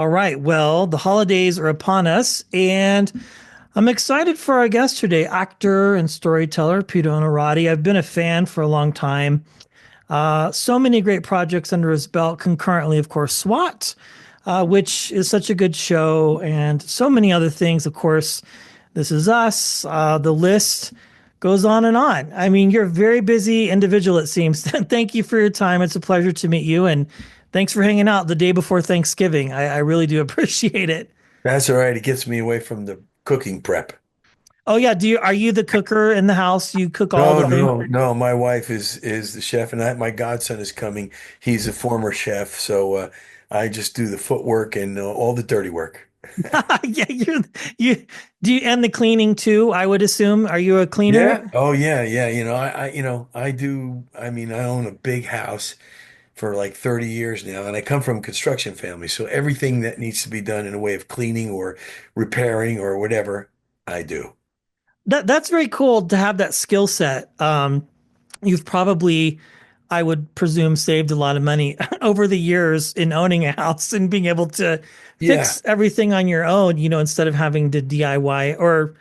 All right. Well, the holidays are upon us, and I'm excited for our guest today, actor and storyteller Peter Onorati. I've been a fan for a long time. So many great projects under his belt concurrently, of course, SWAT, which is such a good show, and so many other things. Of course, This Is Us. The list goes on and on. I mean, you're a very busy individual, it seems. Thank you for your time. It's a pleasure to meet you, and thanks for hanging out the day before Thanksgiving. I really do appreciate it. That's all right. It gets me away from the cooking prep. Oh yeah, are you the cooker in the house? You cook all No, the things? no, no. My wife is the chef, and my godson is coming. He's a former chef, so I just do the footwork and all the dirty work. Yeah, you do you and the cleaning too, I would assume. Are you a Yeah. cleaner? Oh, yeah, yeah. I do. I mean, I own a big house for like 30 years now, and I come from a construction family, so everything that needs to be done in a way of cleaning or repairing or whatever, I do. That's very cool to have that skill set. You've probably, I would presume, saved a lot of money over the years in owning a house and being able to Yeah, fix everything on your own, instead of having to DIY or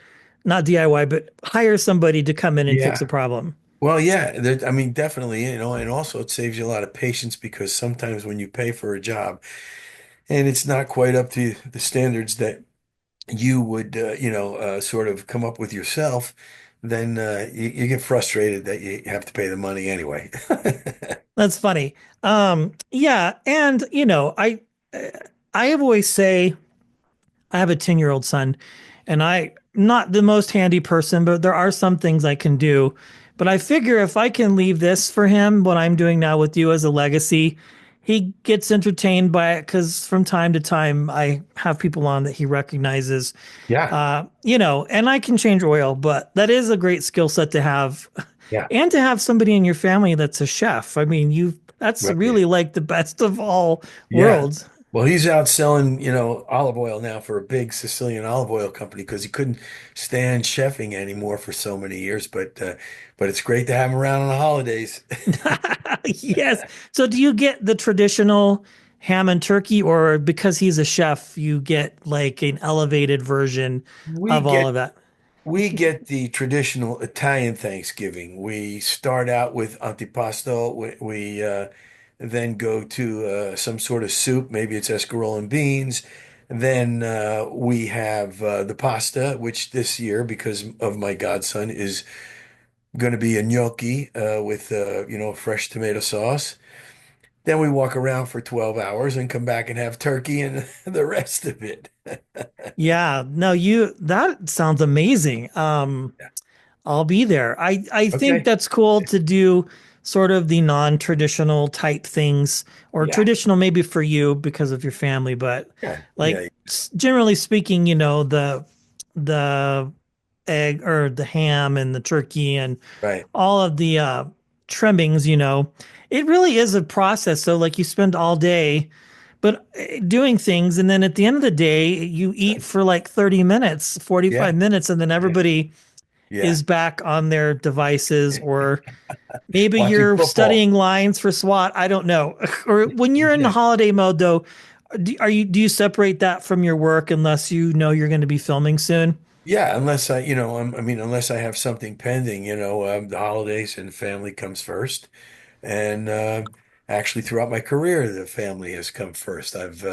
not DIY, but hire somebody to come in and fix yeah. a problem. Well, yeah, I mean, definitely, and also it saves you a lot of patience because sometimes when you pay for a job and it's not quite up to the standards that you would, sort of come up with yourself, then you get frustrated that you have to pay the money anyway. That's funny. Yeah, and I have always say I have a 10-year-old son, and I not the most handy person, but there are some things I can do. But I figure if I can leave this for him, what I'm doing now with you as a legacy, he gets entertained by it because from time to time I have people on that he recognizes, Yeah, and I can change oil, but that is a great skill set to have. yeah, And to have somebody in your family that's a chef. I mean, that's right, yeah. really like the best of all Yeah. worlds. Well, he's out selling, olive oil now for a big Sicilian olive oil company because he couldn't stand chefing anymore for so many years. But it's great to have him around on the holidays. Yes. So do you get the traditional ham and turkey, or because he's a chef, you get like an elevated version We of all get of that? We get the traditional Italian Thanksgiving. We start out with antipasto. We then go to some sort of soup. Maybe it's escarole and beans. Then we have the pasta, which this year, because of my godson, is going to be a gnocchi with fresh tomato sauce. Then we walk around for 12 hours and come back and have turkey and the rest of it. Yeah. No, that sounds amazing. I'll be there. I think Okay. that's cool to do sort of the non-traditional type things, or Yeah. traditional maybe for you because of your family, but Yeah. like Yeah. generally speaking, the egg or the ham and the turkey and Right. all of the trimmings, it really is a process. So like you spend all day but doing things, and then at the end of the day you eat for like 30 minutes, Yeah. 45 minutes, and then Yeah. everybody Yeah. is back on their devices, or maybe Watching you're football. studying lines for SWAT. I don't know. Or when you're in the Yeah. holiday mode, though, do you separate that from your work unless you know you're going to be filming soon? Yeah. Unless I mean, unless I have something pending, the holidays and family comes first. And actually, throughout my career, the family has come first. I've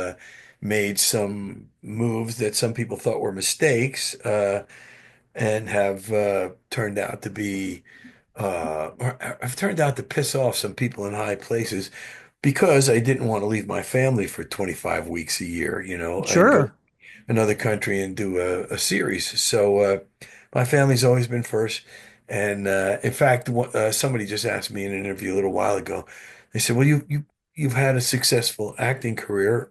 made some moves that some people thought were mistakes, and have turned out to be, or I've turned out to piss off some people in high places because I didn't want to leave my family for 25 weeks a year, and go Sure. another country and do a series. So my family's always been first. And in fact, somebody just asked me in an interview a little while ago. They said, "Well, you've had a successful acting career.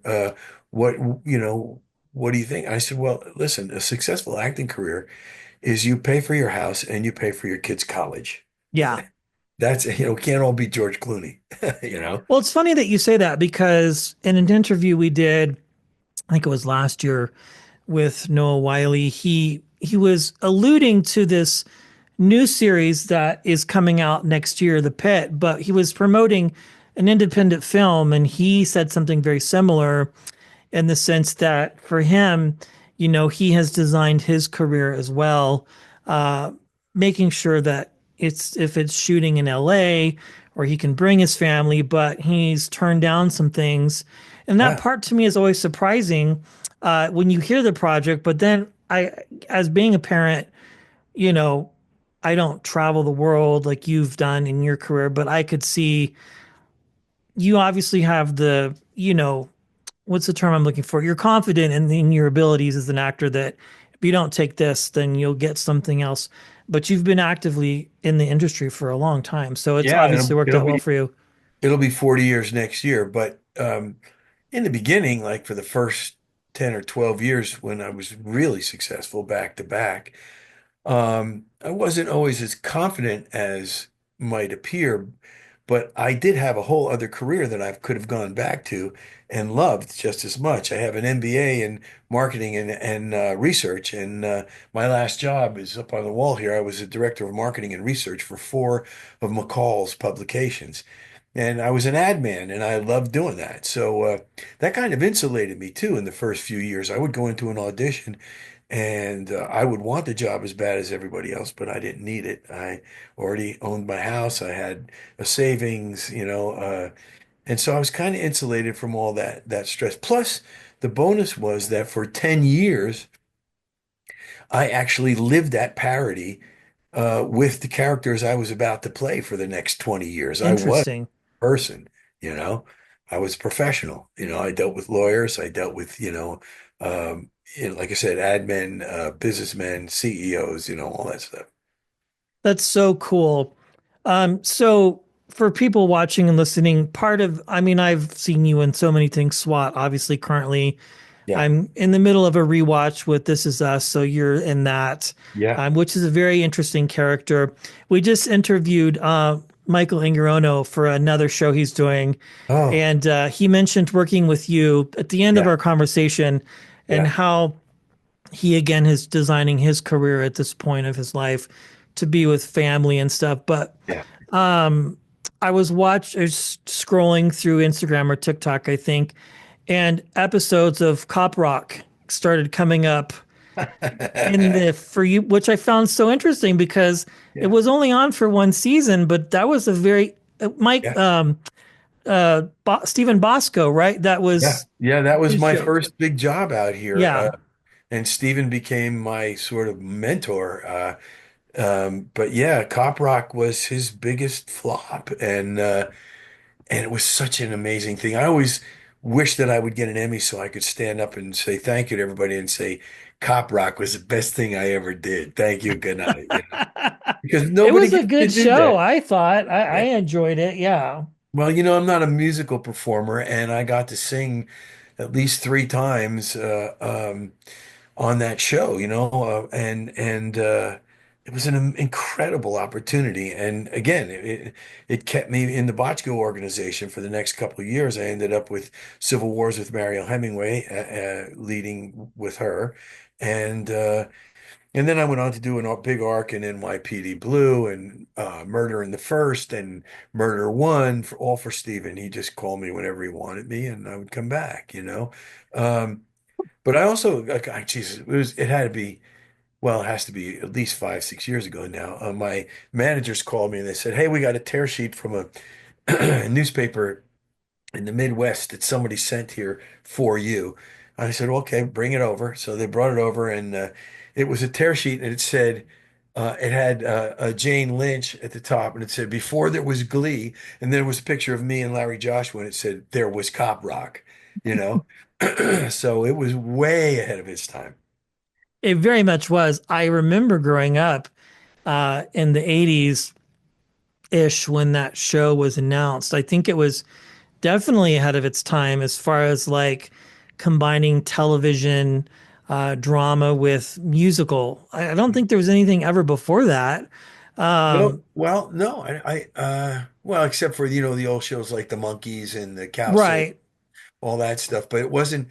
What you know, what do you think?" I said, "Well, listen, a successful acting career is you pay for your house and you pay for your kids' college. Yeah. That's, can't all be George Clooney, you know." Well, it's funny that you say that because in an interview we did, I think it was last year with Noah Wiley, he was alluding to this new series that is coming out next year, The Pit, but he was promoting an independent film, and he said something very similar. in the sense that for him, he has designed his career as well, uh, making sure that if it's shooting in LA or he can bring his family, but he's turned down some things. And that Yeah. part to me is always surprising when you hear the project. But then as being a parent, you know, I don't travel the world like you've done in your career, but I could see you obviously have what's the term I'm looking for? You're confident in your abilities as an actor that if you don't take this, then you'll get something else. But you've been actively in the industry for a long time, so it's Yeah, obviously worked out well for you. it'll be 40 years next year, but in the beginning, like for the first 10 or 12 years when I was really successful back to back, I wasn't always as confident as might appear, but I did have a whole other career that I could have gone back to and loved just as much. I have an MBA in marketing and research, and my last job is up on the wall here. I was a director of marketing and research for four of McCall's publications. And I was an ad man, and I loved doing that. So that kind of insulated me too in the first few years. I would go into an audition and I would want the job as bad as everybody else, but I didn't need it. I already owned my house. I had a savings, and so I was kind of insulated from all that stress. Plus, the bonus was that for 10 years, I actually lived that parody with the characters I was about to play for the next 20 years. I was Interesting. a person, you know. I was professional. I dealt with lawyers. I dealt with, like I said, admin, businessmen, CEOs, all that stuff. That's so cool. So for people watching and listening, I mean, I've seen you in so many things. SWAT, obviously, currently Yeah. I'm in the middle of a rewatch with This Is Us, so you're in that, Yeah. which is a very interesting character. We just interviewed Michael Ingerono for another show he's doing, Oh, and he mentioned working with you at the end of yeah. our conversation and Yeah. how he again is designing his career at this point of his life to be with family and stuff. But Yeah. I was scrolling through Instagram or TikTok, I think, and episodes of Cop Rock started coming up in the for you, which I found so interesting because it Yeah. was only on for one season, but that was a very Mike Yeah. Stephen Bosco, right? That Yeah. was Yeah. That was his my show. first big job out here. Yeah, And Steven became my sort of mentor. But yeah, Cop Rock was his biggest flop, and it was such an amazing thing. I always wish that I would get an Emmy so I could stand up and say thank you to everybody and say Cop Rock was the best thing I ever did. Thank you, good night. Because it nobody was a gets to good do show. that. I thought I Yeah. enjoyed it. Yeah. Well, I'm not a musical performer, and I got to sing at least three times. On that show, and it was an incredible opportunity. And again, it kept me in the Bochco organization for the next couple of years. I ended up with Civil Wars with Mariel Hemingway, leading with her, and and then I went on to do a big arc in NYPD Blue and Murder in the First and Murder One, all for Steven. He just called me whenever he wanted me, and I would come back. Um, but I also, like, Jesus, it had to be, well, it has to be at least 5, 6 years ago now. My managers called me and they said, "Hey, we got a tear sheet from a newspaper in the Midwest that somebody sent here for you." I said, "Okay, bring it over." So they brought it over, and it was a tear sheet, and it had Jane Lynch at the top, and it said, "Before there was Glee," and then it was a picture of me and Larry Joshua, and it said, "There was Cop Rock," you know. So it was way ahead of its time. It very much was. I remember growing up in the 80s ish when that show was announced. I think it was definitely ahead of its time as far as like combining television drama with musical. I don't think there was anything ever before that. Well, no, well, except for, the old shows like The Monkees and the Cowsills, Right. all that stuff, but it wasn't,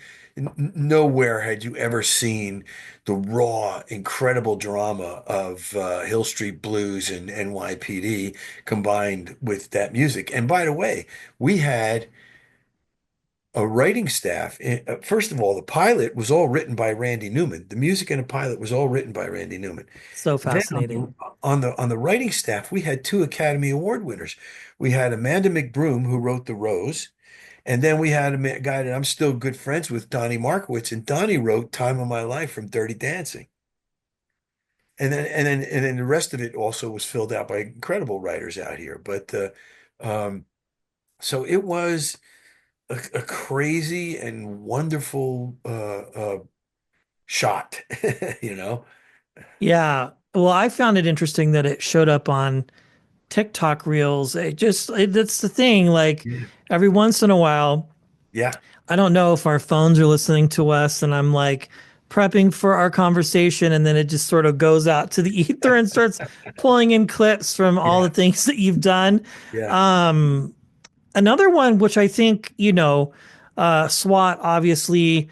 nowhere had you ever seen the raw, incredible drama of Hill Street Blues and NYPD combined with that music. And by the way, we had a writing staff. First of all, the pilot was all written by Randy Newman. The music in the pilot was all written by Randy Newman. So Then fascinating. on the writing staff, we had two Academy Award winners. We had Amanda McBroom, who wrote The Rose, and then we had a guy that I'm still good friends with, Donnie Markowitz, and Donnie wrote Time of My Life from Dirty Dancing. And then the rest of it also was filled out by incredible writers out here. But um, so it was a crazy and wonderful shot, you know? Yeah. Well, I found it interesting that it showed up on TikTok reels. That's the thing. Like Yeah. every once in a while, Yeah. I don't know if our phones are listening to us and I'm like prepping for our conversation and then it just sort of goes out to the ether and starts pulling in clips from all the Yeah. things that you've done. Yeah. Um, Another one, which I think, SWAT, obviously,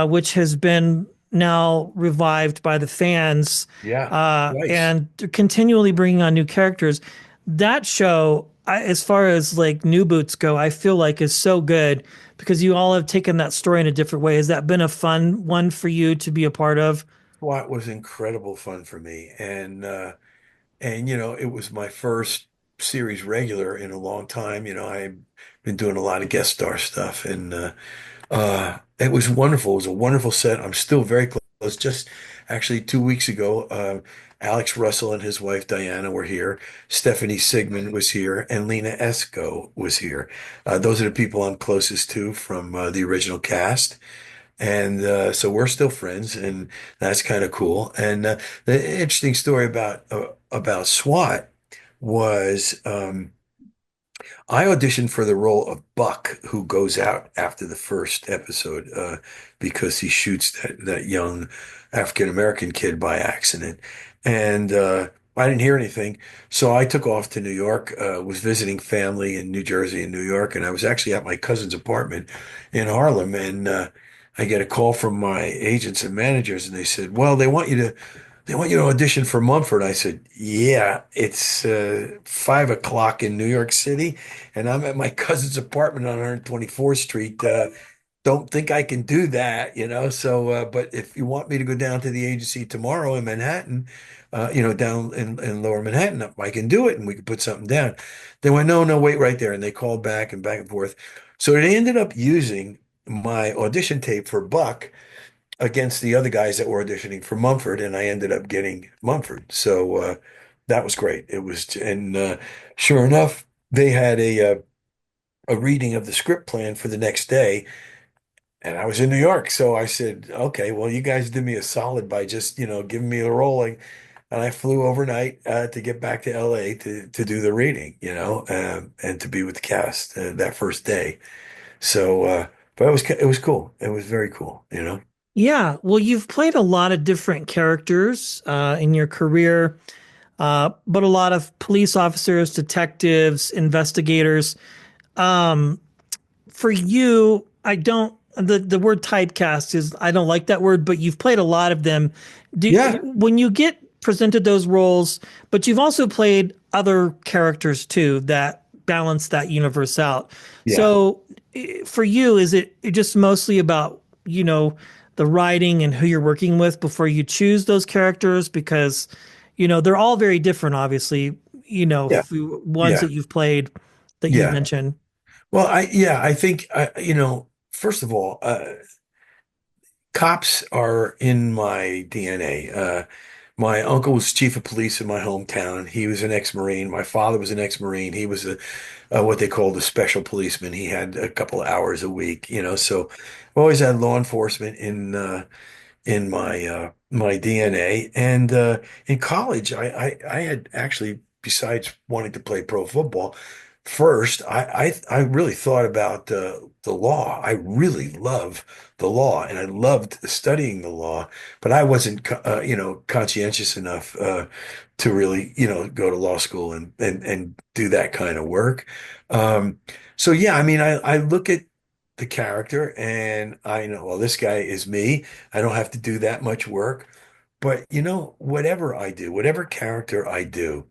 which has been now revived by the fans Yeah. Twice. and continually bringing on new characters. That show, as far as like new boots go, I feel like is so good because you all have taken that story in a different way. Has that been a fun one for you to be a part of? SWAT was incredible fun for me. And it was my first series regular in a long time. I've been doing a lot of guest star stuff, and it was wonderful. It was a wonderful set. I'm still very close. Just actually 2 weeks ago, Alex Russell and his wife Diana were here. Stephanie Sigmund was here, and Lena Esco was here. Those are the people I'm closest to from the original cast. And so we're still friends, and that's kind of cool. And the interesting story about SWAT was I auditioned for the role of Buck, who goes out after the first episode because he shoots that young African American kid by accident. And I didn't hear anything, so I took off to New York. Was visiting family in New Jersey and New York, and I was actually at my cousin's apartment in Harlem, and I get a call from my agents and managers, and they said, "Well, they want you to audition for Mumford." I said, "Yeah, it's 5 o'clock in New York City, and I'm at my cousin's apartment on 124th Street. Don't think I can do that. So, but if you want me to go down to the agency tomorrow in Manhattan, down in Lower Manhattan, I can do it, and we can put something down." They went, "No, no, wait right there," and they called back and forth. So they ended up using my audition tape for Buck against the other guys that were auditioning for Mumford, and I ended up getting Mumford. So that was great. And sure enough, they had a reading of the script plan for the next day, and I was in New York. So I said, "Okay, well, you guys did me a solid by just giving me a rolling." And I flew overnight to get back to LA to do the reading, and to be with the cast that first day. So, but it was cool. It was very cool. Yeah, well, you've played a lot of different characters in your career, but a lot of police officers, detectives, investigators. Um, for you, I don't the word typecast is I don't like that word, but you've played a lot of them. Yeah, When you get presented those roles, but you've also played other characters too that balance that universe out. yeah. So for you, is it just mostly about, the writing and who you're working with before you choose those characters? Because, they're all very different, obviously, Yeah. ones Yeah. that you've played that you've Yeah. mentioned. Well, I think, first of all, cops are in my DNA. My uncle was chief of police in my hometown. He was an ex-Marine. My father was an ex-Marine. He was what they called a special policeman. He had a couple of hours a week. So I've always had law enforcement in my DNA. And in college, I had actually, besides wanting to play pro football, first I really thought about the law. I really love the law, and I loved studying the law, but I wasn't conscientious enough to really go to law school and do that kind of work. Um, so yeah, I mean, I look at the character and I know, well, this guy is me. I don't have to do that much work. But whatever I do, whatever character I do,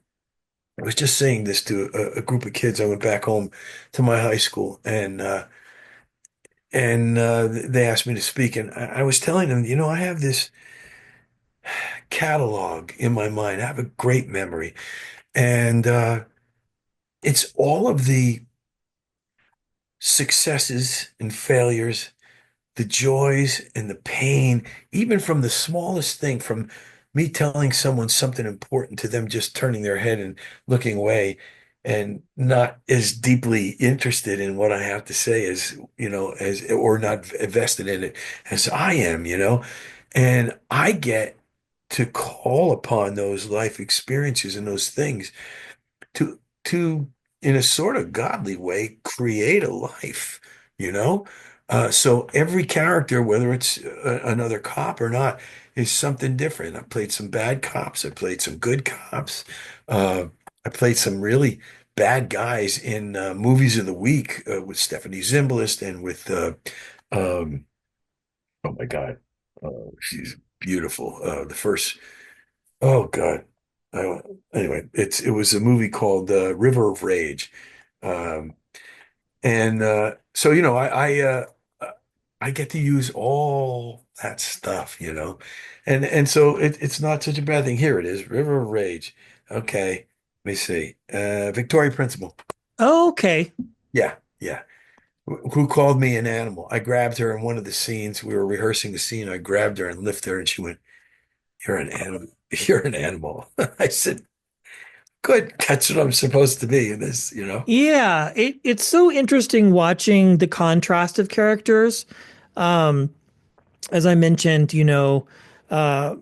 I was just saying this to a group of kids. I went back home to my high school, and and they asked me to speak, and I was telling them, I have this catalog in my mind. I have a great memory, and it's all of the successes and failures, the joys and the pain, even from the smallest thing, from me telling someone something important to them just turning their head and looking away and not as deeply interested in what I have to say as, as or not vested in it as I am. And I get to call upon those life experiences and those things to in a sort of godly way create a life, you know? So every character, whether it's another cop or not, is something different. I played some bad cops. I played some good cops. Uh, I played some really bad guys in movies of the week with Stephanie Zimbalist and with um, oh my God, she's beautiful. The first Oh God. I, anyway, it was a movie called River of Rage. Um, and so I get to use all that stuff. And so it's not such a bad thing. Here it is, River of Rage. Okay, let me see. Victoria Principal. Oh, okay. Yeah, yeah. Who called me an animal? I grabbed her in one of the scenes. We were rehearsing the scene. I grabbed her and lifted her, and she went, "You're an animal. You're an animal." I said, good. That's what I'm supposed to be in this. Yeah, it's so interesting watching the contrast of characters. Um, as I mentioned, uh,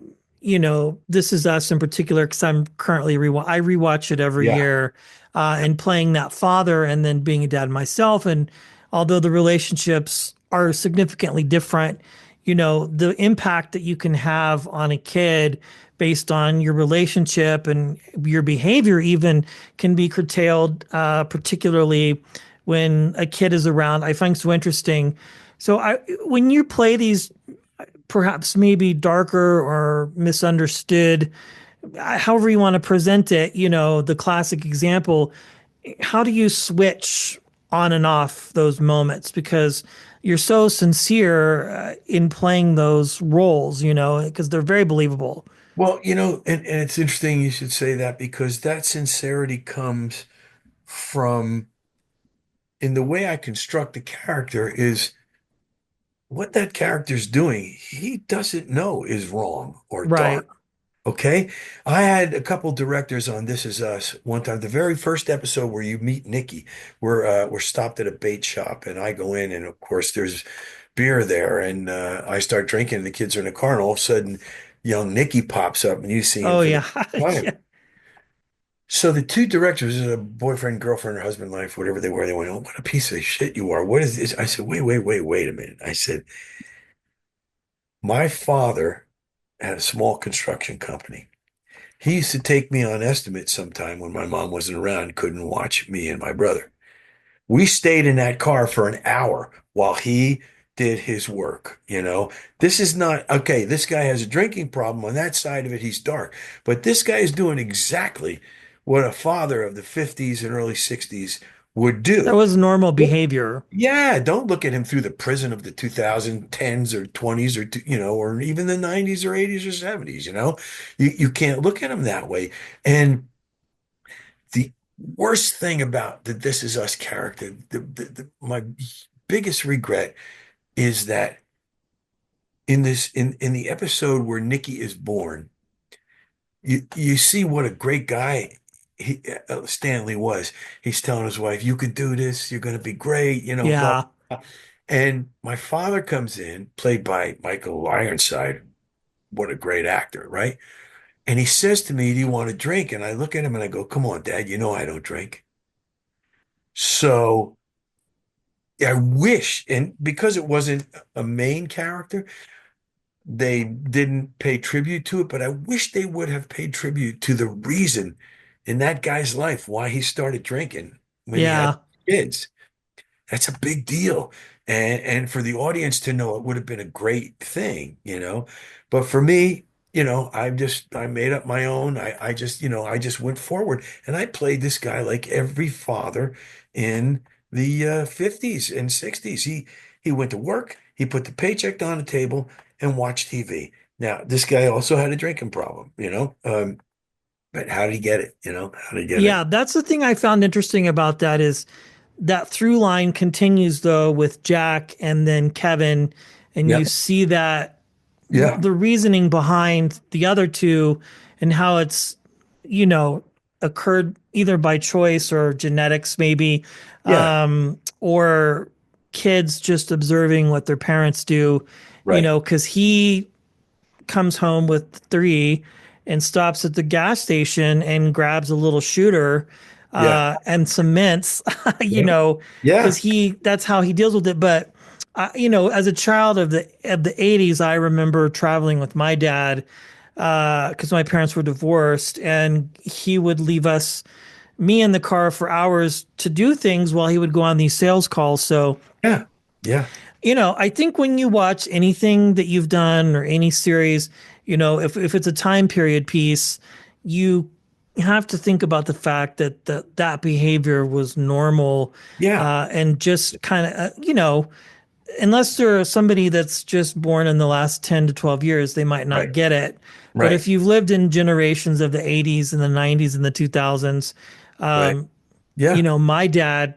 This Is Us in particular, because I rewatch it every Yeah. year, and playing that father and then being a dad myself. And although the relationships are significantly different, the impact that you can have on a kid based on your relationship and your behavior even can be curtailed, particularly when a kid is around. I find so interesting. When you play these perhaps maybe darker or misunderstood, however you want to present it, the classic example, how do you switch on and off those moments? Because you're so sincere in playing those roles, because they're very believable. Well, and it's interesting you should say that because that sincerity comes from in the way I construct the character is what that character's doing, he doesn't know is wrong or Right. dark. Okay. I had a couple directors on This Is Us one time. The very first episode where you meet Nikki, we're stopped at a bait shop and I go in and of course there's beer there and I start drinking and the kids are in the car and all of a sudden young Nikki pops up and you see him Oh, for the yeah. first time. Yeah. So the two directors, a boyfriend, girlfriend, or husband, life, whatever they were, they went, "Oh, what a piece of shit you are. What is this?" I said, wait a minute. I said, my father had a small construction company. He used to take me on estimates sometime when my mom wasn't around, couldn't watch me and my brother. We stayed in that car for an hour while he did his work. This is not okay. This guy has a drinking problem. On that side of it, he's dark. But this guy is doing exactly what a father of the 50s and early 60s would That do. was normal behavior. Yeah, don't look at him through the prism of the 2010s or 20s or even the 90s or 80s or 70s. You can't look at him that way. And the worst thing about the This Is Us character, my biggest regret is that in the episode where Nikki is born, you see what a great guy Stanley was. He's telling his wife, "You can do this. You're going to be great." Blah, Yeah. blah. And my father comes in, played by Michael Ironside. What a great actor, right? And he says to me, "Do you want a drink?" And I look at him and I go, "Come on, Dad. You know I don't drink." So I wish, and because it wasn't a main character, they didn't pay tribute to it, but I wish they would have paid tribute to the reason in that guy's life why he started drinking when he had Yeah. kids. That's a big deal. And for the audience to know it would have been a great thing. But for me, I made up my own. I just went forward and I played this guy like every father in the 50s and 60s. He went to work, he put the paycheck on the table and watched TV. Now, this guy also had a drinking problem, but how did he get it? How did he get it? Yeah, that's the thing I found interesting about that is that through line continues though with Jack and then Kevin, and Yeah, you see that yeah, the reasoning behind the other two and how it's, you know, occurred either by choice or genetics, maybe, yeah, or kids just observing what their parents do, right. because he comes home with three and stops at the gas station and grabs a little shooter Yeah, and some mints, you yeah, know, because yeah, that's how he deals with it. But as a child of the 80s, I remember traveling with my dad because my parents were divorced, and he would leave me in the car for hours to do things while he would go on these sales calls. So yeah, yeah, I think when you watch anything that you've done or any series, if it's a time period piece, you have to think about the fact that that behavior was normal, yeah, and just kind of, unless they're somebody that's just born in the last 10 to 12 years, they might not right, get it. But right, if you've lived in generations of the 80s and the 90s and the 2000s, right. Yeah, my dad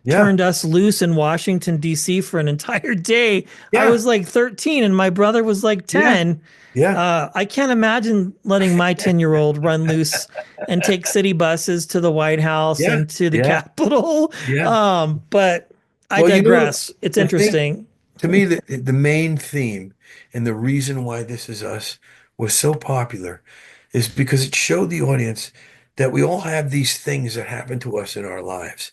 yeah, turned us loose in Washington, D.C. for an entire day. I yeah, was like 13 and my brother was like yeah, 10. yeah, I can't imagine letting my 10-year-old run loose and take city buses to the White House yeah, and to the yeah, Capitol. yeah. But I Well, digress. It's the thing interesting. to me, the main theme and the reason why This Is Us was so popular is because it showed the audience that we all have these things that happen to us in our lives.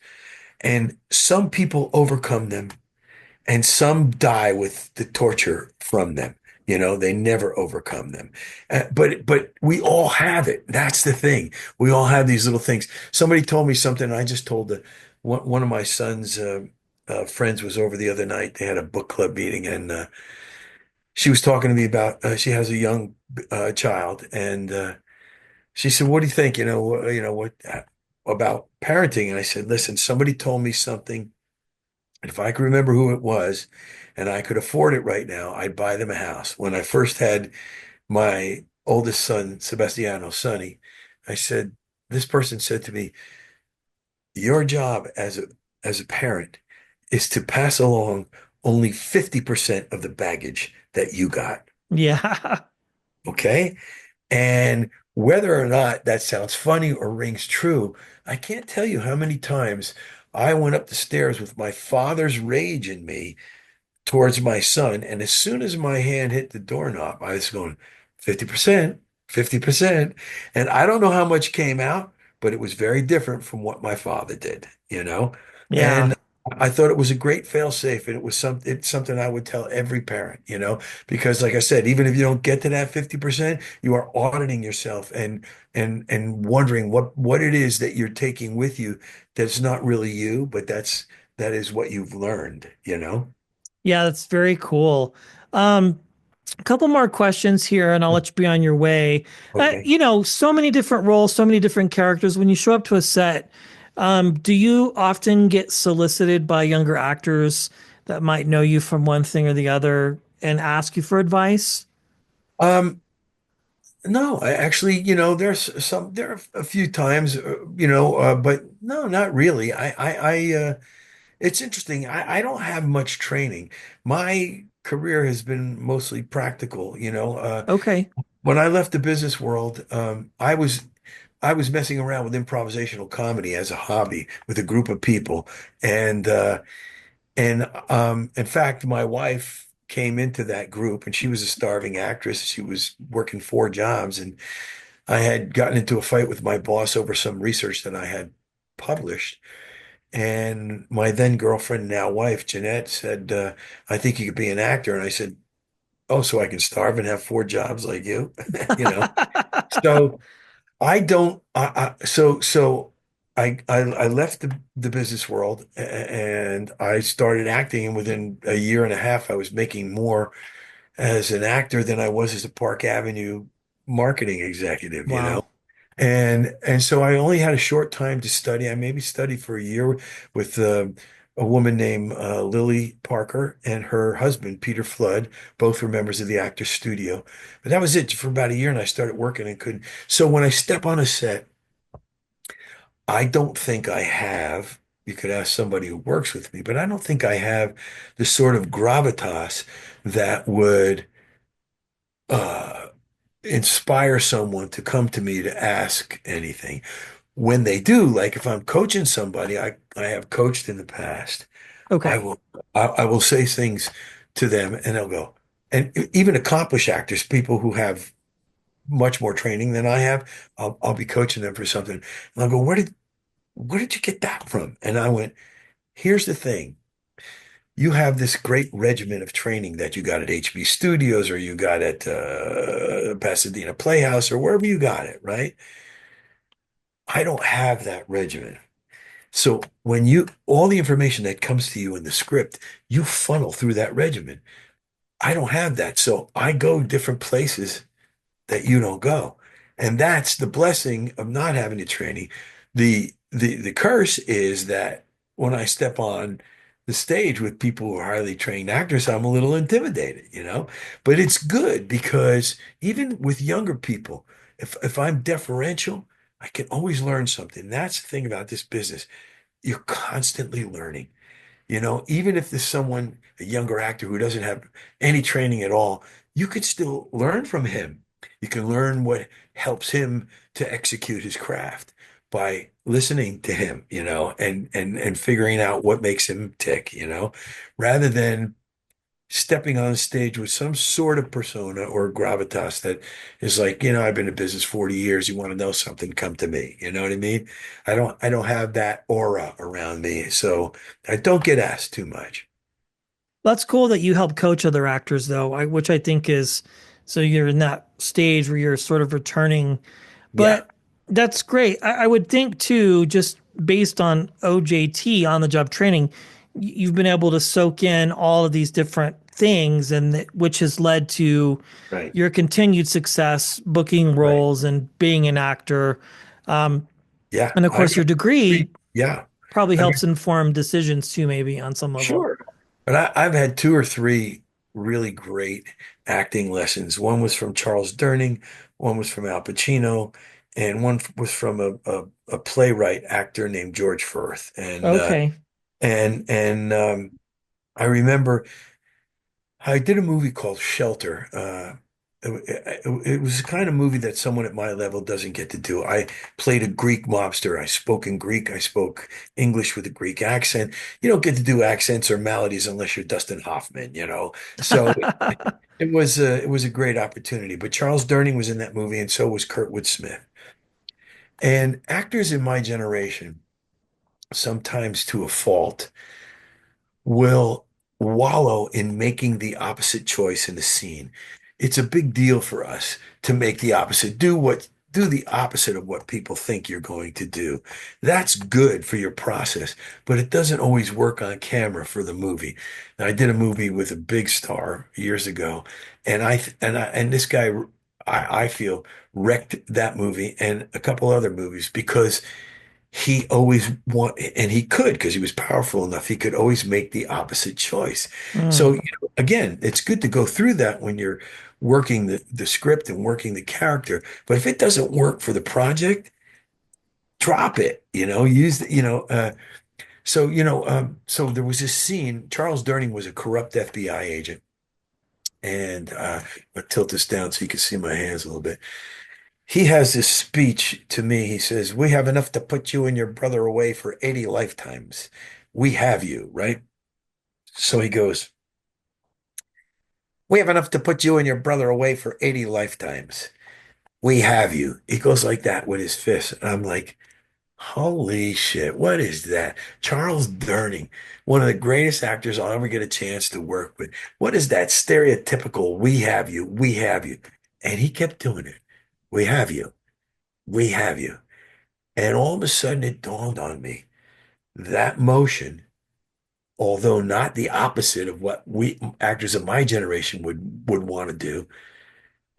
And some people overcome them and some die with the torture from them. They never overcome them. But we all have it. That's the thing. We all have these little things. Somebody told me something. I just told one of my son's friends was over the other night. They had a book club meeting, and she was talking to me about she has a young child, and she said, "What do you think? What about parenting?" And I said, "Listen, somebody told me something. If I could remember who it was and I could afford it right now, I'd buy them a house." When I first had my oldest son, Sebastiano, Sonny, I said, this person said to me, your job as a parent is to pass along only 50% of the baggage that you got. Yeah. Okay. And whether or not that sounds funny or rings true, I can't tell you how many times I went up the stairs with my father's rage in me towards my son. And as soon as my hand hit the doorknob, I was going 50%, 50%. And I don't know how much came out, but it was very different from what my father did. Yeah. And I thought it was a great fail-safe, and it's something I would tell every parent, because like I said, even if you don't get to that 50%, you are auditing yourself and wondering what it is that you're taking with you that's not really you, but that is what you've learned. Yeah, that's very cool. A couple more questions here, and I'll let you be on your way. Okay. So many different roles, so many different characters. When you show up to a set, do you often get solicited by younger actors that might know you from one thing or the other and ask you for advice? Um, no, I actually, there are a few times, but no, not really. It's interesting. I don't have much training. My career has been mostly practical. Okay. When I left the business world, I was messing around with improvisational comedy as a hobby with a group of people, and in fact, my wife came into that group, and she was a starving actress. She was working four jobs, and I had gotten into a fight with my boss over some research that I had published. And my then girlfriend, now wife, Jeanette, said, "I think you could be an actor." And I said, "Oh, so I can starve and have four jobs like you?" You know. So I don't. I left the business world, and I started acting. And within a year and a half, I was making more as an actor than I was as a Park Avenue marketing executive. Wow. And so I only had a short time to study. I maybe studied for a year with a woman named Lily Parker and her husband, Peter Flood. Both were members of the Actors Studio. But that was it for about a year, and I started working and couldn't. So when I step on a set, I don't think I have, you could ask somebody who works with me, but I don't think I have the sort of gravitas that would uh, inspire someone to come to me to ask anything. When they do, like if I'm coaching somebody, I have coached in the past. I Okay. will I will say things to them and they'll go, and even accomplished actors, people who have much more training than I have, I'll be coaching them for something. And I'll go, where did you get that from? And I went, here's the thing. You have this great regimen of training that you got at HB Studios or you got at Pasadena Playhouse or wherever you got it, right? I don't have that regimen. So when all the information that comes to you in the script, you funnel through that regimen. I don't have that. So I go different places that you don't go. And that's the blessing of not having the training. The curse is that when I step on the stage with people who are highly trained actors, I'm a little intimidated. But it's good because even with younger people, if I'm deferential, I can always learn something. That's the thing about this business. You're constantly learning. Even if there's someone, a younger actor who doesn't have any training at all, you could still learn from him. You can learn what helps him to execute his craft by listening to him, and figuring out what makes him tick, rather than stepping on stage with some sort of persona or gravitas that is like, I've been in business 40 years. You want to know something, come to me. You know what I mean? I don't have that aura around me. So I don't get asked too much. That's cool that you help coach other actors, though, which I think is so you're in that stage where you're sort of returning. Yeah, But that's great. I would think, too, just based on OJT, on the job training, you've been able to soak in all of these different things, and which has led to right, your continued success booking right. roles and being an actor. Um, Yeah, and of I've course, your got degree yeah. probably I mean, helps inform decisions, too, maybe on some level. sure. But I've had two or three really great acting lessons. One was from Charles Durning, one was from Al Pacino, and one was from a playwright actor named George Firth. Okay. And I remember I did a movie called Shelter. It was the kind of movie that someone at my level doesn't get to do. I played a Greek mobster. I spoke in Greek. I spoke English with a Greek accent. You don't get to do accents or melodies unless you're Dustin Hoffman. So it was a great opportunity. But Charles Durning was in that movie, and so was Kurtwood Smith. And actors in my generation, sometimes to a fault, will wallow in making the opposite choice in the scene. It's a big deal for us to make the opposite, do the opposite of what people think you're going to do. That's good for your process, but it doesn't always work on camera for the movie. Now, I did a movie with a big star years ago, and this guy I feel wrecked that movie and a couple other movies because he always and he could because he was powerful enough. He could always make the opposite choice. So, Mm. again, it's good to go through that when you're working the script and working the character. But if it doesn't work for the project, drop it. Use so there was this scene. Charles Durning was a corrupt FBI agent, and I'll tilt this down so you can see my hands a little bit. He has this speech to me. He says, "We have enough to put you and your brother away for 80 lifetimes. We have you," right? So he goes, "We have enough to put you and your brother away for 80 lifetimes. We have you." He goes like that with his fist. And I'm like, holy shit, what is that? Charles Durning, one of the greatest actors I'll ever get a chance to work with. What is that stereotypical, we have you, we have you? And he kept doing it. We have you, we have you. And all of a sudden it dawned on me that motion, although not the opposite of what we actors of my generation would want to do,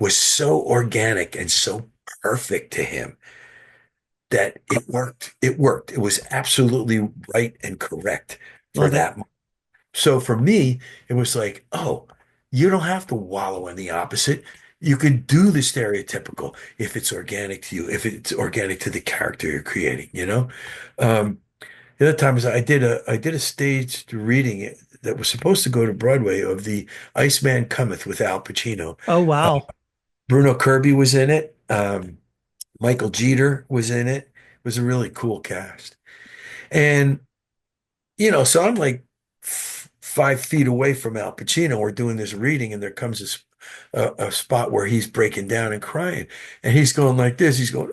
was so organic and so perfect to him that it worked. It worked. It was absolutely right and correct for Love it. that. So for me, it was like, oh, you don't have to wallow in the opposite. You can do the stereotypical if it's organic to you, if it's organic to the character you're creating, you know? Um, the other time is I did a staged reading that was supposed to go to Broadway of The Iceman Cometh with Al Pacino. Oh, Uh, wow. Bruno Kirby was in it. Michael Jeter was in it. It was a really cool cast. And so I'm like 5 feet away from Al Pacino. We're doing this reading, and there comes a spot where he's breaking down and crying, and he's going like this. He's going,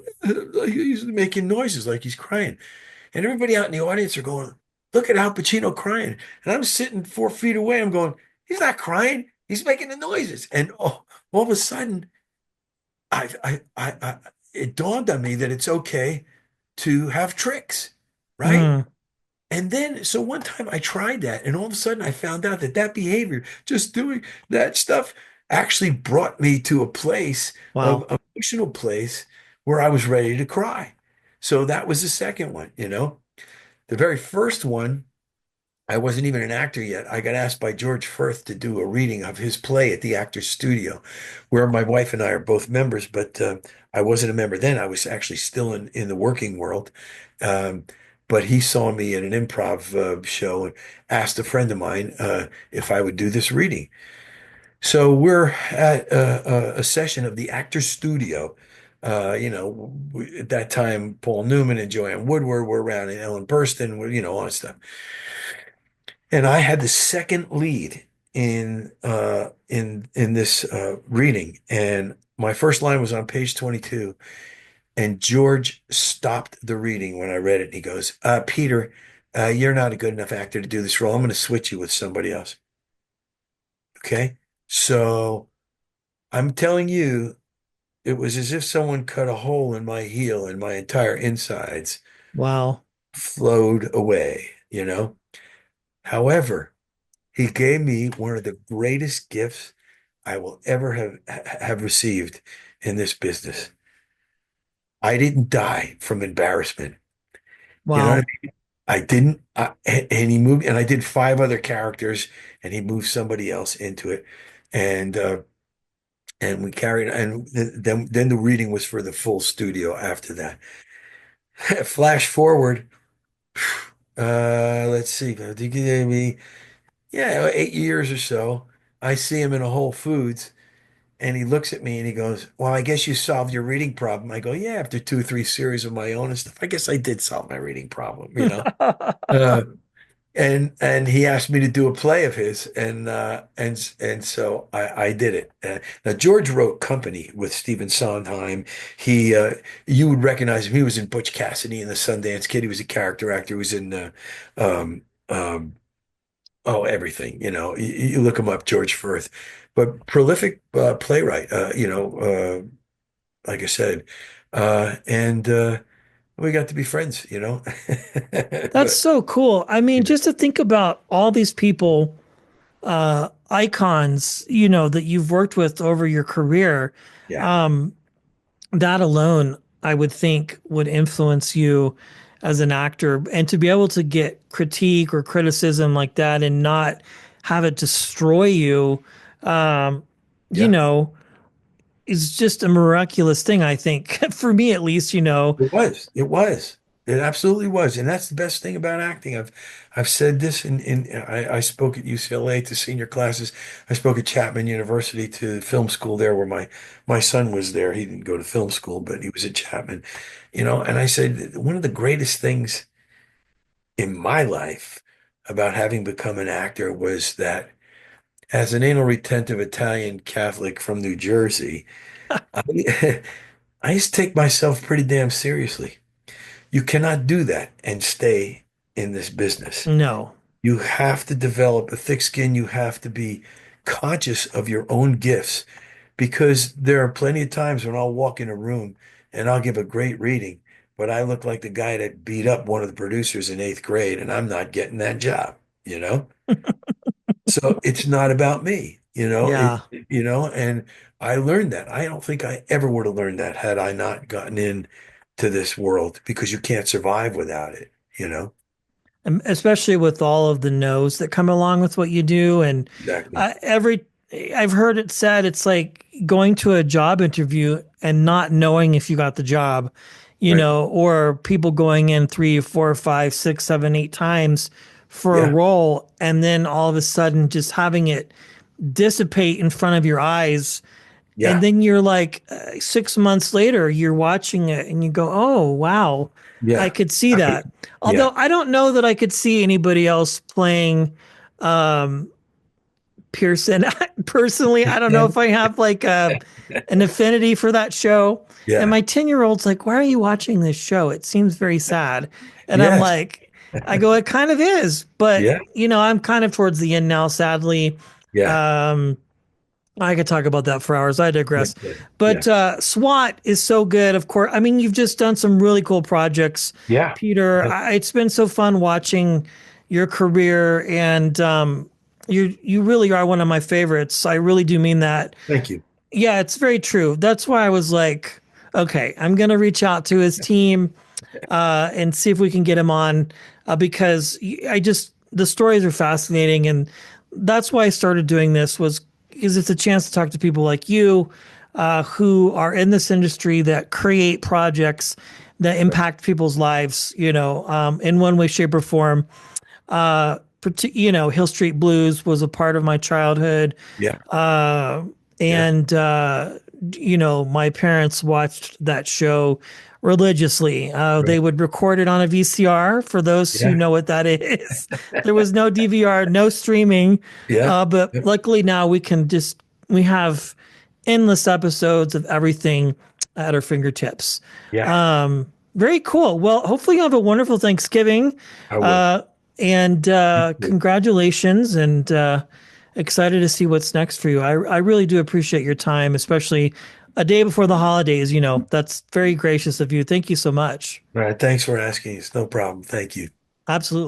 he's making noises like he's crying, and everybody out in the audience are going, "Look at Al Pacino crying," and I'm sitting 4 feet away. I'm going, "He's not crying. He's making the noises," and all of a sudden, I it dawned on me that it's okay to have tricks, right? Mm, And then, so one time I tried that, and all of a sudden I found out that that behavior, just doing that stuff, actually brought me to a place of wow. emotional place where I was ready to cry. So that was the second one, you know. The very first one, I wasn't even an actor yet. I got asked by George Firth to do a reading of his play at the Actors Studio, where my wife and I are both members, but I wasn't a member then. I was actually still in the working world. Um, but he saw me at an improv show and asked a friend of mine if I would do this reading. So we're at a session of the Actors Studio. At that time, Paul Newman and Joanne Woodward were around, and Ellen Burstyn, all that stuff. And I had the second lead in this reading, and my first line was on page 22. And George stopped the reading when I read it. And he goes, "Peter, you're not a good enough actor to do this role. I'm going to switch you with somebody else." Okay, so I'm telling you, it was as if someone cut a hole in my heel, and my entire insides Wow. flowed away. However, he gave me one of the greatest gifts I will ever have received in this business. I didn't die from embarrassment. You know what I Wow. mean? I didn't. And he moved, and I did five other characters, and he moved somebody else into it, and and we carried. And then the reading was for the full studio after that. Flash forward. Let's see. Yeah, 8 years or so. I see him in a Whole Foods. And he looks at me and he goes, "Well, I guess you solved your reading problem." I go, "Yeah, after 2 or 3 series of my own and stuff, I guess I did solve my reading problem." Uh, and he asked me to do a play of his, and so I did it. Now George wrote Company with Stephen Sondheim. He You would recognize him. He was in Butch Cassidy and the Sundance Kid. He was a character actor. He was in um, um, everything. You look him up, George Firth, but prolific playwright. Like I said, and we got to be friends. That's But so cool. I mean, just to think about all these people, icons, that you've worked with over your career, yeah, um, that alone, I would think would influence you as an actor. And to be able to get critique or criticism like that and not have it destroy you, um, you yeah. know, is just a miraculous thing, I think, for me at least, It was. It was. It absolutely was. And that's the best thing about acting. I've said this I spoke at UCLA to senior classes. I spoke at Chapman University to film school there where my son was there. He didn't go to film school, but he was at Chapman. And I said one of the greatest things in my life about having become an actor was that as an anal retentive Italian Catholic from New Jersey, I, I used to take myself pretty damn seriously. You cannot do that and stay in this business. No. You have to develop a thick skin. You have to be conscious of your own gifts because there are plenty of times when I'll walk in a room and I'll give a great reading, but I look like the guy that beat up one of the producers in eighth grade and I'm not getting that job, you know? So it's not about me, Yeah. and I learned that. I don't think I ever would have learned that had I not gotten in to this world because you can't survive without it, you know? especially with all of the no's that come along with what you do. And Exactly. every, I've heard it said it's like going to a job interview and not knowing if you got the job, Right. or people going in three, four, five, six, seven, 8 times for a Yeah. role, and then all of a sudden just having it dissipate in front of your eyes. And Yeah. then you're like, 6 months later, you're watching it and you go, oh, wow, I Yeah. could see I that. mean, yeah. Although I don't know that I could see anybody else playing Pearson. Personally, I don't know if I have like an affinity for that show. And Yeah. my 10-year-old's like, why are you watching this show? It seems very sad. And I'm Yes. like, I go, it kind of is. But, Yeah. I'm kind of towards the end now, sadly. Yeah. Um, I could talk about that for hours. I Yeah. digress. Yeah. Yeah. But SWAT is so good, of course. I mean, you've just done some really cool projects, Yeah. Peter. It's been so fun watching your career, and you really are one of my favorites. I really do mean that. Thank you. Yeah, it's very true. That's why I was like, okay, I'm gonna reach out to his team and see if we can get him on because I just the stories are fascinating, and that's why I started doing this was because it's a chance to talk to people like you who are in this industry that create projects that Right. impact people's lives, in one way, shape, or form. Hill Street Blues was a part of my childhood. Yeah. Uh, Yeah. and, my parents watched that show religiously. They Right. would record it on a VCR for those who Yeah. know what that is. There was no DVR, no streaming. Yeah. But Yeah. luckily now we have endless episodes of everything at our fingertips. Yeah. Very cool. Well, hopefully you have a wonderful Thanksgiving. I will. Uh, and congratulations, and excited to see what's next for you. I really do appreciate your time, especially a day before the holidays. That's very gracious of you. Thank you so much. All right. Thanks for asking. It's no problem. Thank you. Absolutely.